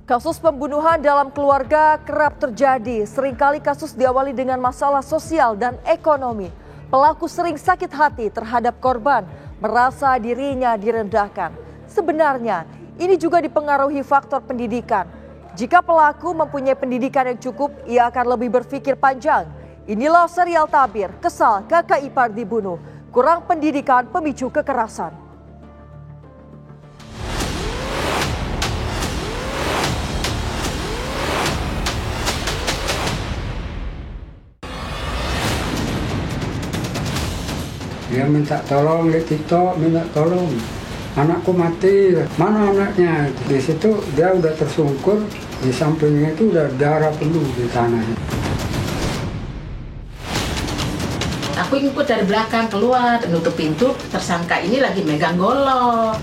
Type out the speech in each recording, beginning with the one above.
Kasus pembunuhan dalam keluarga kerap terjadi. Seringkali kasus diawali dengan masalah sosial dan ekonomi. Pelaku sering sakit hati terhadap korban, merasa dirinya direndahkan. Sebenarnya, ini juga dipengaruhi faktor pendidikan. Jika pelaku mempunyai pendidikan yang cukup, ia akan lebih berpikir panjang. Inilah serial tabir, kesal kakak ipar dibunuh. Kurang pendidikan pemicu kekerasan. Dia minta tolong, dia TikTok minta tolong. Anakku mati, mana anaknya? Di situ dia udah tersungkur, di sampingnya itu udah darah penuh di tanahnya. Aku ikut dari belakang keluar, nutup pintu, tersangka ini lagi megang golok.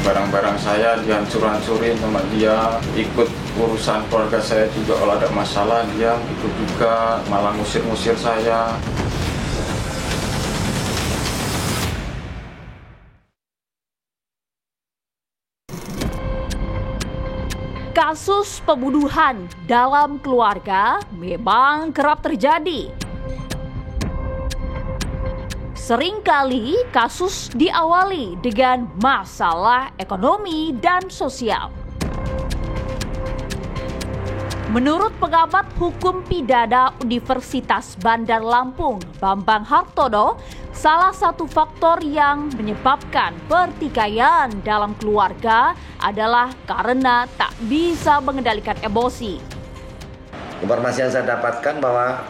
Barang-barang saya dihancur-hancurin sama dia, ikut urusan keluarga saya juga kalau ada masalah dia ikut juga, malah ngusir-ngusir saya. Kasus pembunuhan dalam keluarga memang kerap terjadi. Seringkali kasus diawali dengan masalah ekonomi dan sosial. Menurut pengamat hukum pidana Universitas Bandar Lampung, Bambang Hartono, salah satu faktor yang menyebabkan pertikaian dalam keluarga adalah karena tak bisa mengendalikan emosi. Informasi yang saya dapatkan bahwa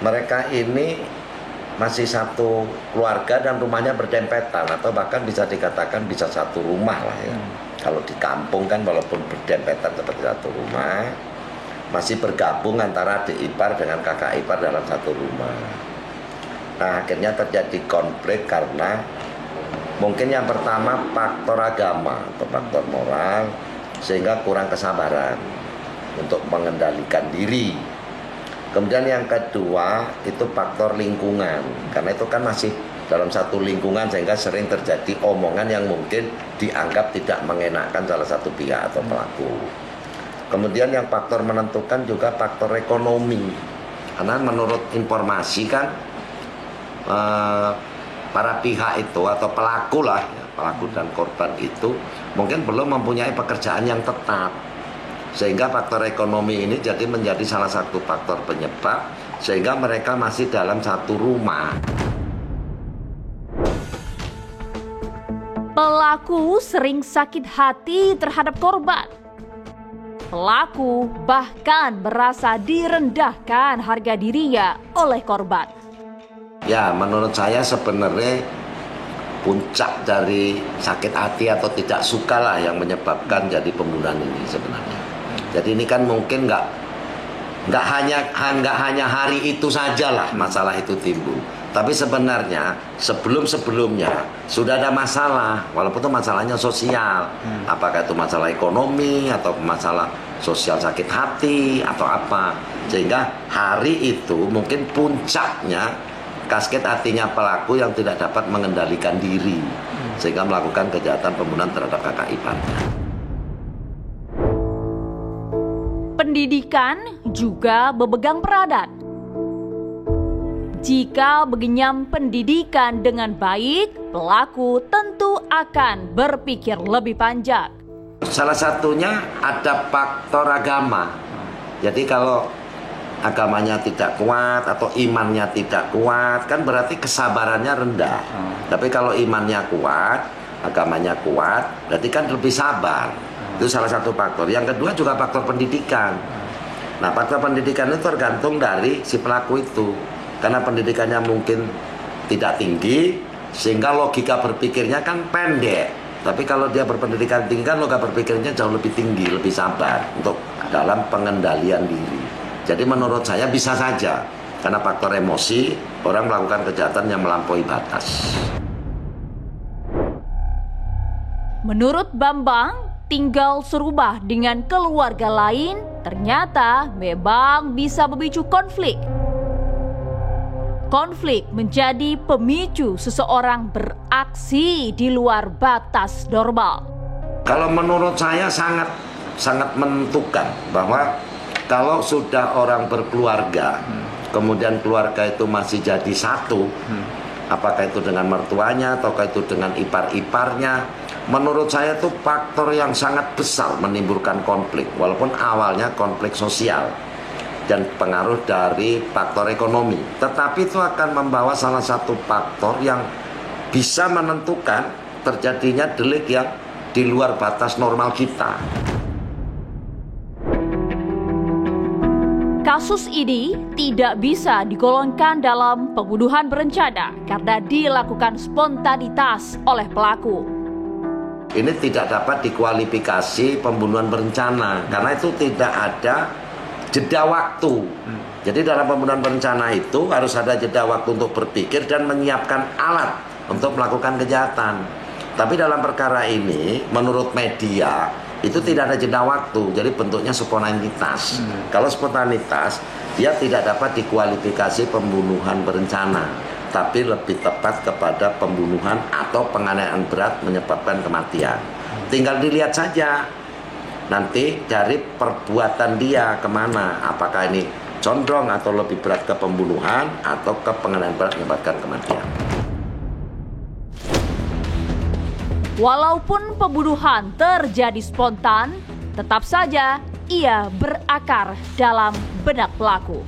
mereka ini masih satu keluarga dan rumahnya berdempetan, atau bahkan bisa dikatakan bisa satu rumah lah ya. Kalau di kampung kan walaupun berdempetan seperti satu rumah, masih bergabung antara adik ipar dengan kakak ipar dalam satu rumah. Nah, akhirnya terjadi konflik karena mungkin yang pertama faktor agama atau faktor moral, sehingga kurang kesabaran untuk mengendalikan diri. Kemudian yang kedua itu faktor lingkungan, karena itu kan masih dalam satu lingkungan sehingga sering terjadi omongan yang mungkin dianggap tidak mengenakkan salah satu pihak atau pelaku. Kemudian yang faktor menentukan juga faktor ekonomi, karena menurut informasi kan para pihak itu atau pelaku lah, pelaku dan korban itu mungkin belum mempunyai pekerjaan yang tetap. Sehingga faktor ekonomi ini jadi menjadi salah satu faktor penyebab sehingga mereka masih dalam satu rumah. Pelaku sering sakit hati terhadap korban. Pelaku bahkan merasa direndahkan harga dirinya oleh korban. Ya, menurut saya sebenarnya puncak dari sakit hati atau tidak suka lah yang menyebabkan jadi pembunuhan ini sebenarnya. Jadi ini kan mungkin nggak hanya hari itu saja lah masalah itu timbul. Tapi sebenarnya sebelumnya sudah ada masalah, walaupun itu masalahnya sosial. Apakah itu masalah ekonomi atau masalah sosial sakit hati atau apa. Sehingga hari itu mungkin puncaknya sakit hatinya pelaku yang tidak dapat mengendalikan diri. Sehingga melakukan kejahatan pembunuhan terhadap kakak iparnya. Pendidikan juga memegang peranan. Jika mengenyam pendidikan dengan baik, pelaku tentu akan berpikir lebih panjang. Salah satunya ada faktor agama. Jadi kalau agamanya tidak kuat atau imannya tidak kuat, kan berarti kesabarannya rendah. Tapi kalau imannya kuat, agamanya kuat, berarti kan lebih sabar. Itu salah satu faktor. Yang kedua juga faktor pendidikan. Nah, faktor pendidikan itu tergantung dari si pelaku itu. Karena pendidikannya mungkin tidak tinggi, sehingga logika berpikirnya kan pendek. Tapi kalau dia berpendidikan tinggi kan logika berpikirnya jauh lebih tinggi, lebih sabar untuk dalam pengendalian diri. Jadi menurut saya bisa saja, karena faktor emosi, orang melakukan kejahatan yang melampaui batas. Menurut Bambang, tinggal serumah dengan keluarga lain ternyata memang bisa memicu konflik. Konflik menjadi pemicu seseorang beraksi di luar batas normal. Kalau menurut saya sangat menentukan bahwa kalau sudah orang berkeluarga, kemudian keluarga itu masih jadi satu, apakah itu dengan mertuanya ataukah itu dengan ipar-iparnya, menurut saya itu faktor yang sangat besar menimbulkan konflik, walaupun awalnya konflik sosial dan pengaruh dari faktor ekonomi, tetapi itu akan membawa salah satu faktor yang bisa menentukan terjadinya delik yang di luar batas normal kita. Kasus ini tidak bisa digolongkan dalam pembunuhan berencana karena dilakukan spontanitas oleh pelaku. Ini tidak dapat dikualifikasi pembunuhan berencana karena itu tidak ada jeda waktu. Jadi dalam pembunuhan berencana itu harus ada jeda waktu untuk berpikir dan menyiapkan alat untuk melakukan kejahatan. Tapi dalam perkara ini menurut media itu tidak ada jeda waktu, jadi bentuknya spontanitas. Kalau spontanitas dia tidak dapat dikualifikasi pembunuhan berencana, tapi lebih tepat kepada pembunuhan atau penganiayaan berat menyebabkan kematian. Tinggal dilihat saja nanti dari perbuatan dia kemana, apakah ini condong atau lebih berat ke pembunuhan atau ke penganiayaan berat menyebabkan kematian. Walaupun pembunuhan terjadi spontan, tetap saja ia berakar dalam benak pelaku.